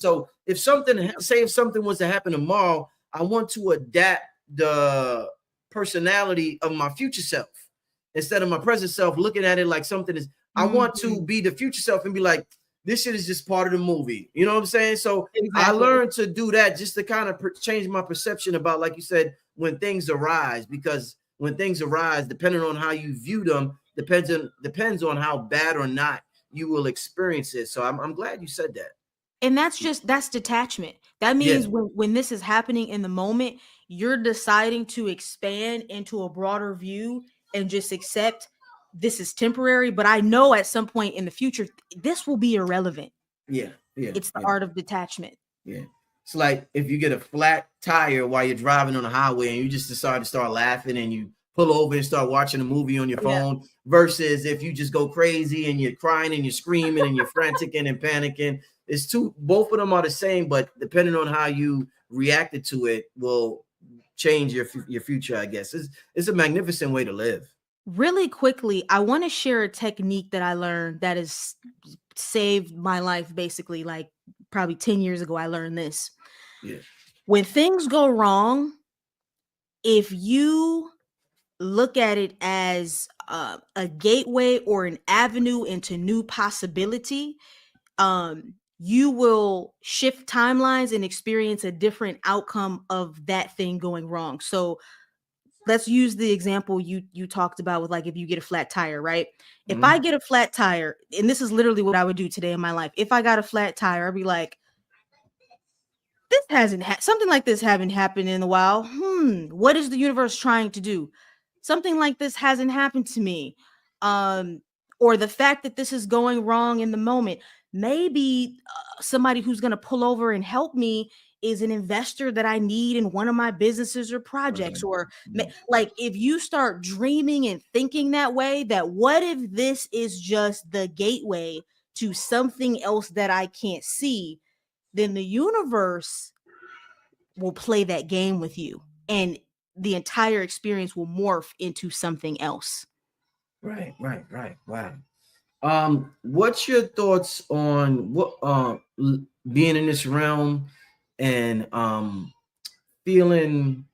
So if something was to happen tomorrow, I want to adapt the personality of my future self instead of my present self looking at it like something is. I want to be the future self and be like, this shit is just part of the movie. You know what I'm saying? So I Exactly. learned to do that just to kind of change my perception about, like you said, when things arise, because when things arise, depending on how you view them, depends on how bad or not you will experience it. So I'm glad you said that. And that's detachment. That Yeah. means when this is happening in the moment, you're deciding to expand into a broader view and just accept this is temporary, but I know at some point in the future this will be irrelevant. Yeah. Yeah. It's the Yeah. art of detachment. Yeah. It's like if you get a flat tire while you're driving on the highway and you just decide to start laughing and you pull over and start watching a movie on your Yeah. phone, versus if you just go crazy and you're crying and you're screaming and you're frantic and panicking. It's both of them are the same, but depending on how you reacted to it will change your future, I guess. It's a magnificent way to live. Really quickly, I want to share a technique that I learned that has saved my life basically. Like probably 10 years ago I learned this. Yeah. When things go wrong, if you look at it as a gateway or an avenue into new possibility, you will shift timelines and experience a different outcome of that thing going wrong. So let's use the example you talked about with, like, if you get a flat tire, right? If I Mhm. get a flat tire, and this is literally what I would do today in my life. If I got a flat tire, I'd be like, this hasn't something like this haven't happened in a while. What is the universe trying to do? Something like this hasn't happened to me. Um, or the fact that this is going wrong in the moment. Maybe somebody who's going to pull over and help me is an investor that I need in one of my businesses or projects. Right. Or like, if you start dreaming and thinking that way, that what if this is just the gateway to something else that I can't see, then the universe will play that game with you and the entire experience will morph into something else. Right. Right. Right. Wow. What's your thoughts on being in this realm and feeling,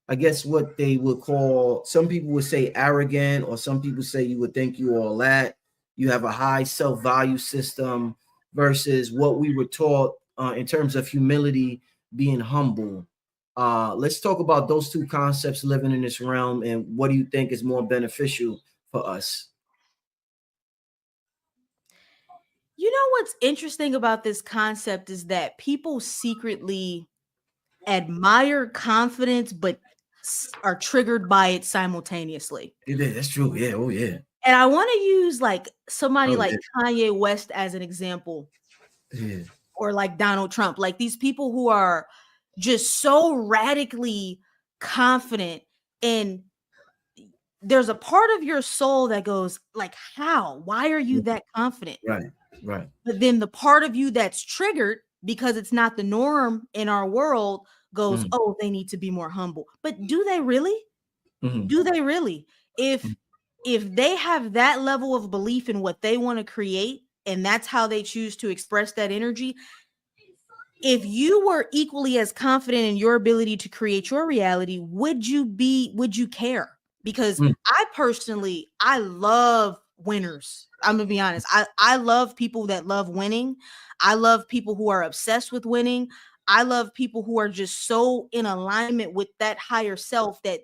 I guess, what they would call, some people would say arrogant, or some people say you would think you all that you have a high self-value system, versus what we were taught in terms of humility, being humble. Let's talk about those two concepts living in this realm, and what do you think is more beneficial for us? You know what's interesting about this concept is that people secretly admire confidence but are triggered by it simultaneously. It is. That's true. Yeah. Oh yeah. And I want to use like somebody Oh like yeah. Kanye West as an example, Yeah. or like Donald Trump, like these people who are just so radically confident. And there's a part of your soul that goes like, how? Why are you that confident? Right. Right. But then the part of you that's triggered because it's not the norm in our world goes, Mm-hmm. oh, they need to be more humble. But do they really? Mm-hmm. Do they really? If they have that level of belief in what they want to create and that's how they choose to express that energy, if you were equally as confident in your ability to create your reality, would you care? Because I love winners. I'm gonna be honest. I love people that love winning. I love people who are obsessed with winning. I love people who are just so in alignment with that higher self that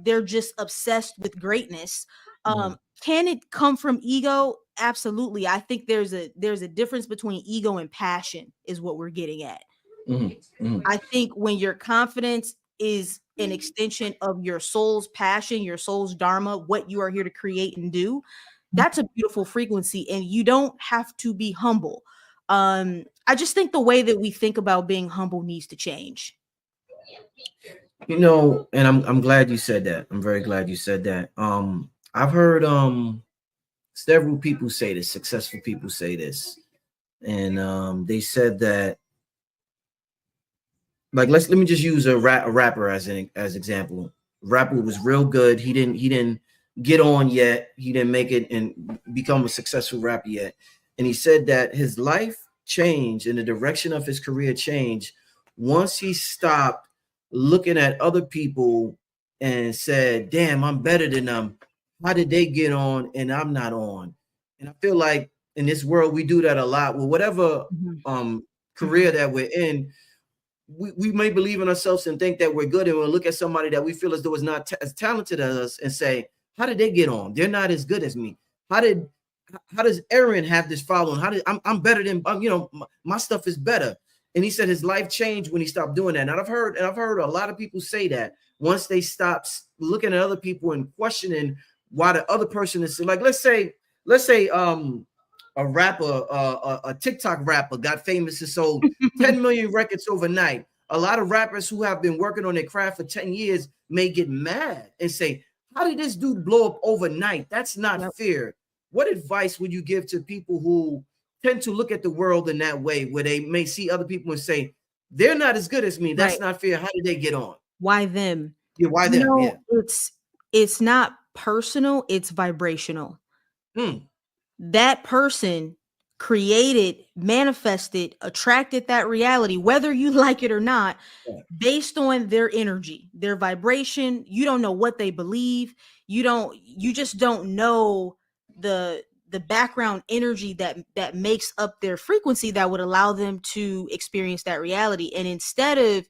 they're just obsessed with greatness. Mm-hmm. Can it come from ego? Absolutely. I think there's a difference between ego and passion is what we're getting at. Mm-hmm. Mm-hmm. I think when your confidence is an extension of your soul's passion, your soul's dharma, what you are here to create and do, that's a beautiful frequency, and you don't have to be humble. I just think the way that we think about being humble needs to change. And I'm glad you said that. I'm very glad you said that. I've heard several people say this, successful people say this, and they said that, like, let me just use a rapper as example. Rapper was real good. He didn't get on yet. He didn't make it and become a successful rapper yet. And he said that his life changed and the direction of his career changed once he stopped looking at other people and said, damn, I'm better than them. How did they get on and I'm not on? And I feel like in this world we do that a lot. Well, whatever Mhm. career Mhm. that we're in, we may believe in ourselves and think that we're good, and we'll look at somebody that we feel as though is not as talented as us and say, how did they get on? They're not as good as me. How did how does Erin have this following? How did I'm better than my stuff is better. And he said his life changed when he stopped doing that. And I've heard a lot of people say that once they stop looking at other people and questioning why the other person is like, let's say a rapper, a TikTok rapper got famous and sold 10 million records overnight. A lot of rappers who have been working on their craft for 10 years may get mad and say, how did this dude blow up overnight? That's not Yep. fair. What advice would you give to people who tend to look at the world in that way, where they may see other people and say, they're not as good as me? That's Right. not fair. How did they get on? Why them? Yeah, why You them? know, Yeah. it's not personal, it's vibrational. Mm, That person created, manifested, attracted that reality, whether you like it or not, yeah. based on their energy, their vibration. You don't know what they believe. You just don't know the background energy that makes up their frequency that would allow them to experience that reality. And instead of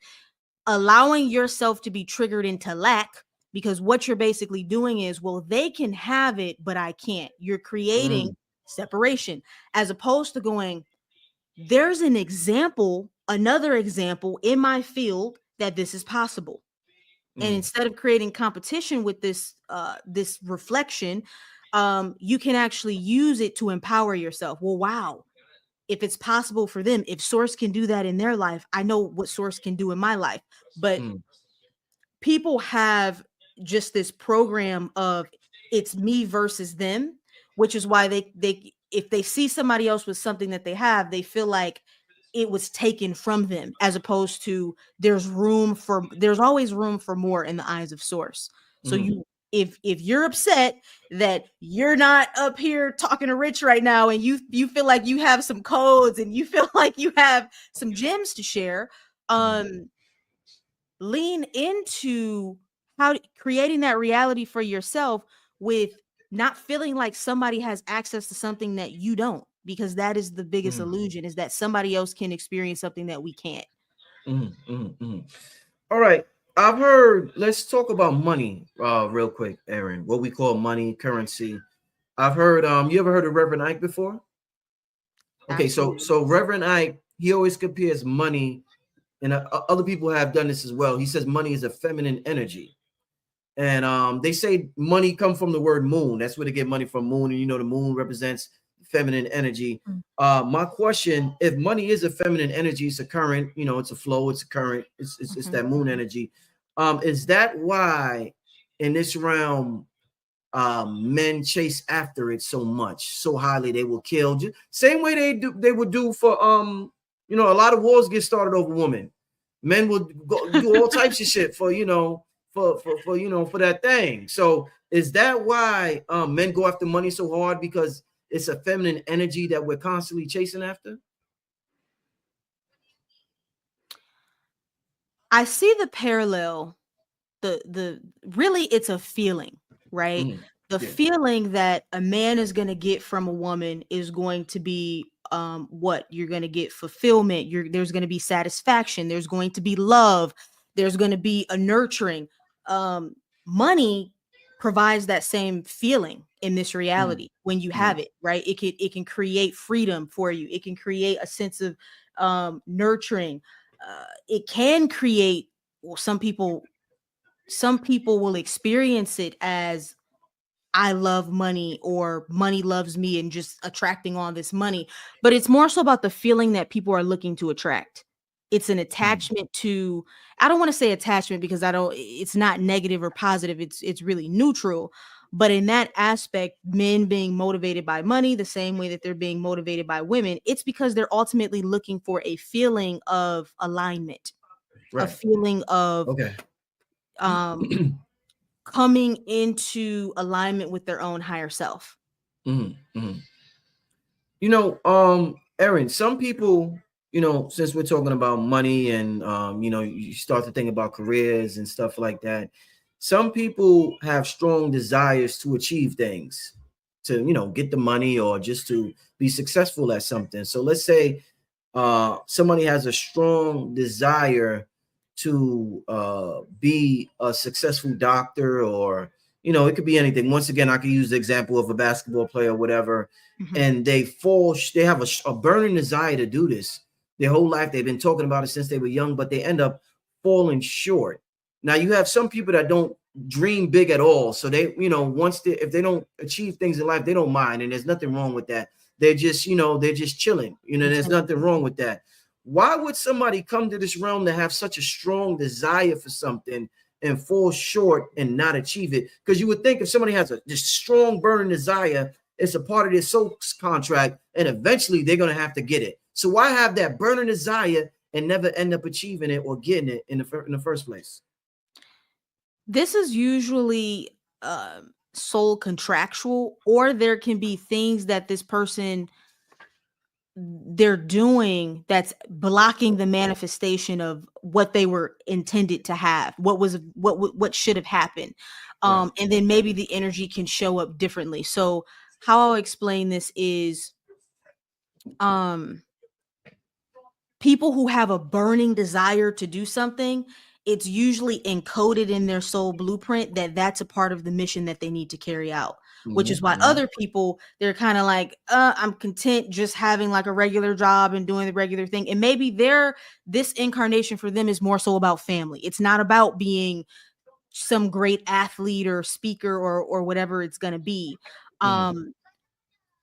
allowing yourself to be triggered into lack, because what you're basically doing is, well, they can have it but I can't, you're creating Mm, separation, as opposed to going, there's an example, another example in my field that this is possible. And mm, instead of creating competition with this reflection, you can actually use it to empower yourself. Well, wow, if it's possible for them, if source can do that in their life, I know what source can do in my life. But mm, people have just this program of, it's me versus them, which is why they if they see somebody else with something that they have, they feel like it was taken from them, as opposed to there's always room for more in the eyes of source. So mm, you, if you're upset that you're not up here talking to Rich right now, and you feel like you have some codes and you feel like you have some gems to share, mm, lean into creating that reality for yourself, with not feeling like somebody has access to something that you don't, because that is the biggest mm, illusion, is that somebody else can experience something that we can't. mm, mm, mm. All right. I've heard, let's talk about money real quick, Erin. What we call money, currency. I've heard you ever heard of Reverend Ike before? Okay, so Absolutely. so Reverend Ike, he always compares money, and other people have done this as well. He says money is a feminine energy. And they say money come from the word moon. That's where they get money from, moon. And the moon represents feminine energy. Mm. My question: if money is a feminine energy, it's a current. It's a flow. It's a current. It's Mhm. that moon energy. Is that why in this realm men chase after it so much, so highly they will kill? Same way they would do for a lot of wars get started over women. Men would go do all types of shit for for that thing. So is that why men go after money so hard, because it's a feminine energy that we're constantly chasing after? I see the parallel. The Really, it's a feeling, right? Mm, The yeah. feeling that a man is going to get from a woman is going to be, what you're going to get: fulfillment. There's going to be satisfaction, there's going to be love, there's going to be a nurturing. um Money provides that same feeling in this Mm, reality when you mm, have it, right? It can create freedom for you, it can create a sense of nurturing. It can create, well, some people will experience it as, I love money, or money loves me, and just attracting all this money. But it's more so about the feeling that people are looking to attract. It's an mm, attachment to, I don't want to say attachment, because it's not negative or positive. It's really neutral. But in that aspect, men being motivated by money the same way that they're being motivated by women, it's because they're ultimately looking for a feeling of alignment, a right. feeling of Okay. um coming into alignment with their own higher self. Mm, mm. Erin, some people, since we're talking about money and you start to think about careers and stuff like that. Some people have strong desires to achieve things, to get the money or just to be successful at something. So let's say somebody has a strong desire to be a successful doctor, or it could be anything. Once again, I could use the example of a basketball player or whatever, Mhm. and they have a burning desire to do this their whole life. They've been talking about it since they were young, but they end up falling short. Now you have some people that don't dream big at all, so they, if they don't achieve things in life, they don't mind, and there's nothing wrong with that. They're just chilling. There's Content. nothing wrong with that. Why would somebody come to this realm to have such a strong desire for something and fall short and not achieve it? Because you would think if somebody has this strong burning desire, it's a part of their soul contract, and eventually they're going to have to get it. So why have that burning desire and never end up achieving it or getting it in the first place? This is usually soul contractual, or there can be things that this person they're doing that's blocking the manifestation of what they were intended to have, what should have happened. Right. And then maybe the energy can show up differently. So how I'll explain this is um people who have a burning desire to do something, it's usually encoded in their soul blueprint that that's a part of the mission that they need to carry out, which is why Mm-hmm. other people, they're kind of like, I'm content just having like a regular job and doing the regular thing. And maybe this incarnation for them is more so about family. It's not about being some great athlete or speaker or whatever it's going to be. Mm-hmm. Um,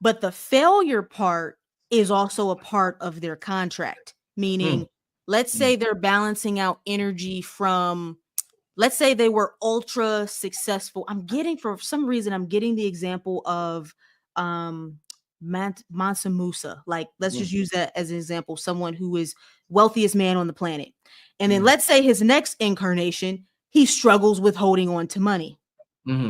but the failure part is also a part of their contract, meaning, let's Mm-hmm. say they're balancing out energy from, let's say they were ultra successful. For some reason, I'm getting the example of Mansa Musa. Like, let's just use that as an example, someone who is wealthiest man on the planet. And then Mm-hmm. let's say his next incarnation, he struggles with holding on to money. Mm-hmm.